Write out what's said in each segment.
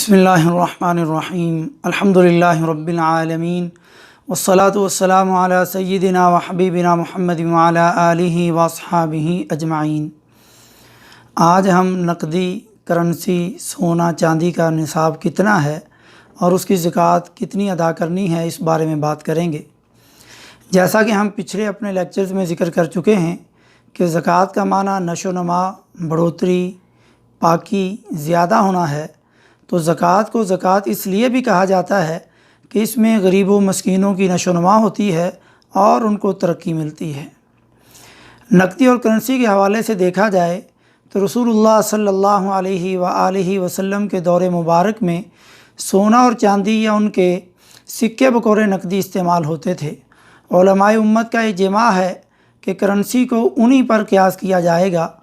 बिस्मिल्लाहिर्रहमानिर्रहीम अल्हम्दुलिल्लाहि रब्बिल आलमीन वस्सलातु वस्सलामु अला सय्यिदिना व हबीबिना मुहम्मद व अला आलिहि व अस्हाबिहि अजमाइन। आज हम नकदी करेंसी सोना चांदी का निसाब कितना है और उसकी ज़कात कितनी अदा करनी है, इस बारे में बात करेंगे। जैसा कि हम पिछले अपने लेक्चर्स में ज़िक्र कर चुके हैं कि ज़कात का माना नशो नमा, बढ़ोतरी, पाकी, ज़्यादा होना है। तो ज़कात को ज़कात इसलिए भी कहा जाता है कि इसमें गरीबों मस्कीनों की नशोनुमा होती है और उनको तरक्की मिलती है। नकदी और करेंसी के हवाले से देखा जाए तो रसूलुल्लाह सल्लल्लाहु अलैहि व आलिहि वसल्लम के दौर मुबारक में सोना और चांदी या उनके सिक्के बकौर नकदी इस्तेमाल होते थे। उलमाए उम्मत का इजमा है कि करेंसी को उन्हीं पर क़यास किया जाएगा।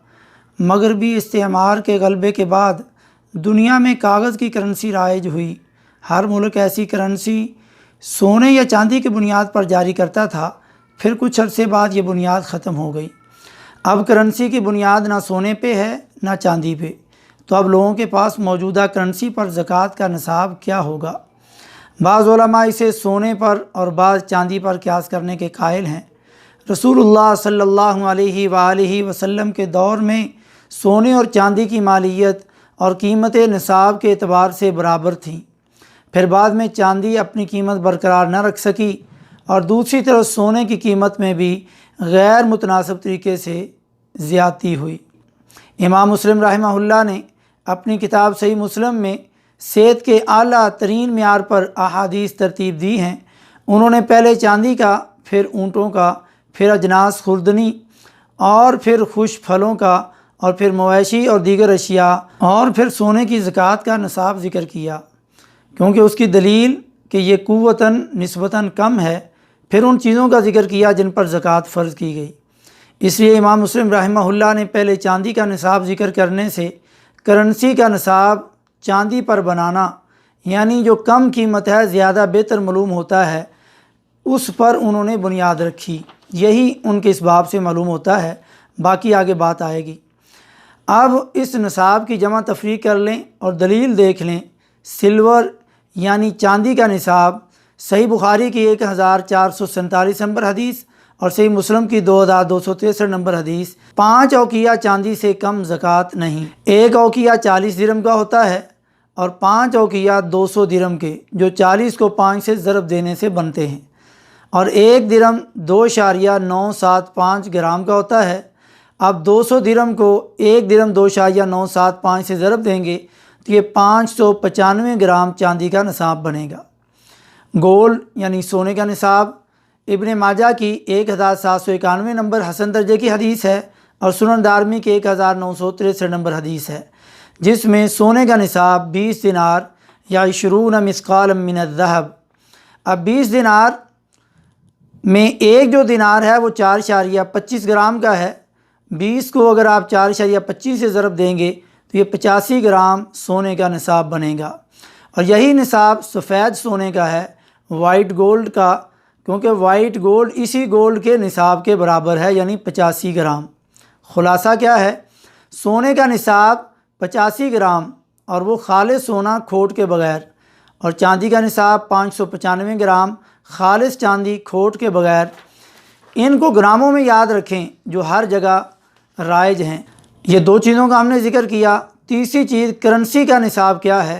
मगरबी इस्तेमार के गलबे के बाद दुनिया में कागज़ की करेंसी राइज हुई। हर मुल्क ऐसी करेंसी सोने या चांदी की बुनियाद पर जारी करता था। फिर कुछ अरसे बाद ये बुनियाद ख़त्म हो गई। अब करेंसी की बुनियाद ना सोने पे है ना चांदी पे। तो अब लोगों के पास मौजूदा करेंसी पर ज़कात का निसाब क्या होगा? बाज़ उलमा इसे सोने पर और बाज़ चांदी पर क़यास करने के कायल हैं। रसूलुल्लाह सल्लल्लाहु अलैहि व आलिहि वसल्लम के दौर में सोने और चांदी की मालियत और कीमत निसाब के एतबार से बराबर थी। फिर बाद में चांदी अपनी कीमत बरकरार न रख सकी और दूसरी तरफ सोने की कीमत में भी गैर मुतनासिब तरीके से ज़्यादती हुई। इमाम मुस्लिम रहमहुल्लाह ने अपनी किताब सही मुस्लिम में सेहत के आला तरीन म्यार पर अहादीस तरतीब दी हैं। उन्होंने पहले चांदी का, फिर ऊँटों का, फिर अजनास खुर्दनी और फिर खुश फलों का और फिर मवेशी और दीगर अशिया और फिर सोने की ज़कात का निसाब ज़िक्र किया, क्योंकि उसकी दलील कि ये कुव्वतन निस्बतन कम है। फिर उन चीज़ों का ज़िक्र किया जिन पर ज़कात फ़र्ज़ की गई। इसलिए इमाम मुस्लिम रहमहुल्लाह ने पहले चांदी का निसाब ज़िक्र करने से करेंसी का निसाब चांदी पर बनाना, यानी जो कम कीमत है ज़्यादा बेहतर मालूम होता है, उस पर उन्होंने बुनियाद रखी। यही उनके इस बाब से मालूम होता है। बाकी आगे बात आएगी। अब इस निसाब की जमा तफरीक कर लें और दलील देख लें। सिल्वर यानी चांदी का निसाब सही बुखारी की 1447 नंबर हदीस और सही मुस्लिम की 2263 नंबर हदीस, 5 औकिया चांदी से कम ज़कात नहीं। 1 औकिया 40 दिरहम का होता है और 5 औकिया 200 दिरहम के, जो 40 को 5 से ज़रब देने से बनते हैं, और 1 दिरहम 2.975 ग्राम का होता है। अब 200 दिरहम को 1 दिरहम 2.975 से ज़रब देंगे तो ये 595 ग्राम चांदी का निसाब बनेगा। गोल्ड यानी सोने का निसाब इब्ने माजा की 1791 नंबर हसन दर्जे की हदीस है और सुनन दारमी की 1963 नंबर हदीस है, जिसमें सोने का निसाब 20 दिनार या 20 मिस्काल मिन अज़्ज़हब। अब 20 दिनार में एक जो दिनार है वो 4.25 ग्राम का है। 20 को अगर आप 4.25 से ज़रब देंगे तो ये 85 ग्राम सोने का निसाब बनेगा। और यही निसाब सफ़ेद सोने का है, वाइट गोल्ड का, क्योंकि वाइट गोल्ड इसी गोल्ड के निसाब के बराबर है, यानी 85 ग्राम। ख़ुलासा क्या है? सोने का निसाब 85 ग्राम और वो खालिस सोना खोट के बग़ैर, और चांदी का निसाब 595 ग्राम खालिस चांदी खोट के बग़ैर। इनको ग्रामों में याद रखें जो हर जगह राइज हैं। ये 2 चीज़ों का हमने ज़िक्र किया। तीसरी चीज़ करेंसी का निसाब क्या है?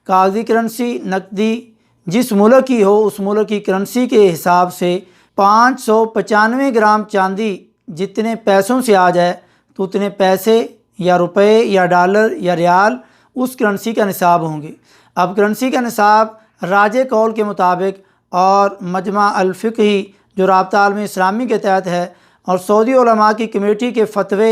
कागज़ी करेंसी, नकदी जिस मुल्क की हो उस मुल्क की करेंसी के हिसाब से 595 ग्राम चांदी जितने पैसों से आ जाए तो उतने पैसे या रुपए या डॉलर या रियाल उस करेंसी का निसाब होंगे। अब करेंसी का निसाब राजे कौल के मुताबिक और मजमा अल फ़िक़ही जो राब्ता आलम इस्लामी के तहत है और सऊदी उलमा की कमेटी के फ़तवे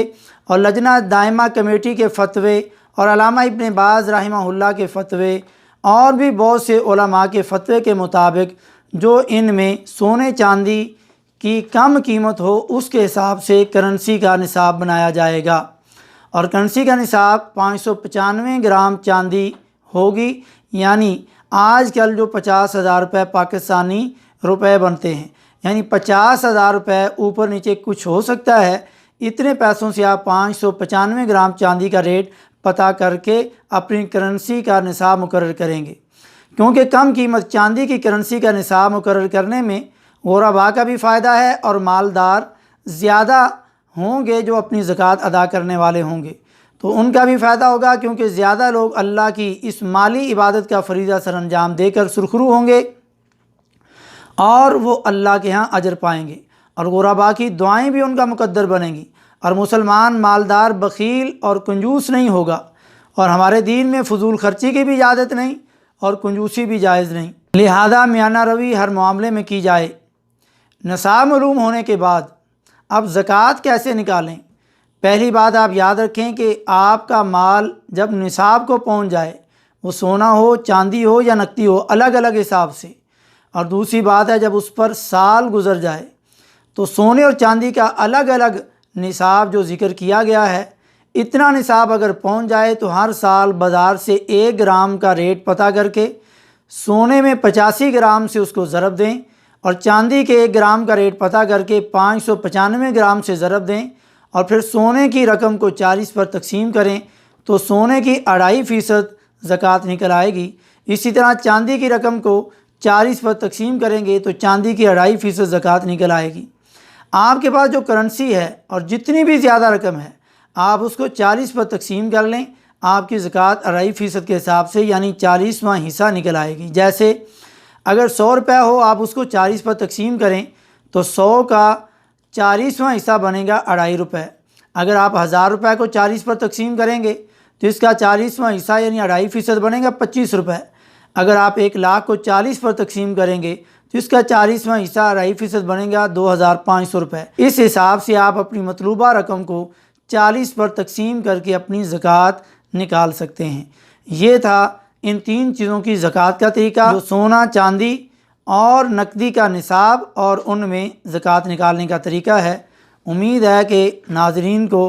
और लजना दायमा कमेटी के फ़तवे और अल्लामा इब्न बाज़ रहमहुल्लाह के फ़तवे और भी बहुत से उलमा के फ़तवे के मुताबिक जो इनमें सोने चांदी की कम कीमत हो उसके हिसाब से करेंसी का निसाब बनाया जाएगा। और करेंसी का निसाब 595 ग्राम चांदी होगी, यानी आजकल जो 50,000 रुपये पाकिस्तानी रुपए बनते हैं, यानी 50,000 रुपये ऊपर नीचे कुछ हो सकता है। इतने पैसों से आप 595 ग्राम चांदी का रेट پتہ کر کے اپنی کرنسی کا نصاب مقرر کریں گے، کیونکہ کم قیمت چاندی کی کرنسی کا نصاب مقرر کرنے میں غرباء کا بھی فائدہ ہے اور مالدار زیادہ ہوں گے جو اپنی زکوٰۃ ادا کرنے والے ہوں گے، تو ان کا بھی فائدہ ہوگا، کیونکہ زیادہ لوگ اللہ کی اس مالی عبادت کا فریضہ سر انجام دے کر سرخرو ہوں گے اور وہ اللہ کے ہاں اجر پائیں گے، اور غرباء کی دعائیں بھی ان کا مقدر بنیں گی، اور مسلمان مالدار بخیل اور کنجوس نہیں ہوگا، اور ہمارے دین میں فضول خرچی کی بھی اجازت نہیں اور کنجوسی بھی جائز نہیں، لہذا میانہ روی ہر معاملے میں کی جائے۔ نصاب معلوم ہونے کے بعد اب زکوٰۃ کیسے نکالیں؟ پہلی بات آپ یاد رکھیں کہ آپ کا مال جب نصاب کو پہنچ جائے، وہ سونا ہو، چاندی ہو یا نقدی ہو، الگ الگ حساب سے، اور دوسری بات ہے جب اس پر سال گزر جائے تو سونے اور چاندی کا الگ الگ نصاب جو ذکر کیا گیا ہے، اتنا نصاب اگر پہنچ جائے تو ہر سال بازار سے 1 گرام کا ریٹ پتہ کر کے سونے میں 85 گرام سے اس کو ضرب دیں، اور چاندی کے 1 گرام کا ریٹ پتہ کر کے 595 گرام سے ضرب دیں، اور پھر سونے کی رقم کو 40 پر تقسیم کریں تو سونے کی 2.5% زکوٰۃ نکل آئے گی۔ اسی طرح چاندی کی رقم کو 40 پر تقسیم کریں گے تو چاندی کی 2.5% زکوٰۃ نکل آئے گی۔ آپ کے پاس جو کرنسی ہے اور جتنی بھی زیادہ رقم ہے آپ اس کو 40 پر تقسیم کر لیں، آپ کی زکوٰۃ 2.5% کے حساب سے یعنی 40واں حصہ نکل آئے گی۔ جیسے اگر 100 روپے ہو، آپ اس کو 40 پر تقسیم کریں تو 100 کا 40واں حصہ بنے گا 2.5 روپے۔ اگر آپ 1000 روپے کو 40 پر تقسیم کریں گے تو اس کا 40واں حصہ یعنی 2.5% بنے گا 25 روپے۔ اگر آپ 1 لاکھ کو 40 پر تقسیم کریں گے تو اس کا 40واں حصہ 2.5% بنے گا 2500 روپے۔ اس حساب سے آپ اپنی مطلوبہ رقم کو 40 پر تقسیم کر کے اپنی زکوٰۃ نکال سکتے ہیں۔ یہ تھا ان 3 چیزوں کی زکوٰۃ کا طریقہ، جو سونا، چاندی اور نقدی کا نصاب اور ان میں زکوٰۃ نکالنے کا طریقہ ہے۔ امید ہے کہ ناظرین کو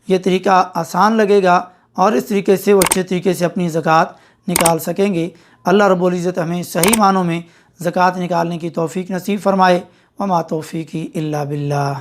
یہ طریقہ آسان لگے گا اور اس طریقے سے وہ اچھے طریقے سے اپنی زکوٰۃ نکال سکیں گے۔ اللہ رب العزت ہمیں صحیح معنوں میں زکوٰۃ نکالنے کی توفیق نصیب فرمائے۔ وما توفیقی الا باللہ۔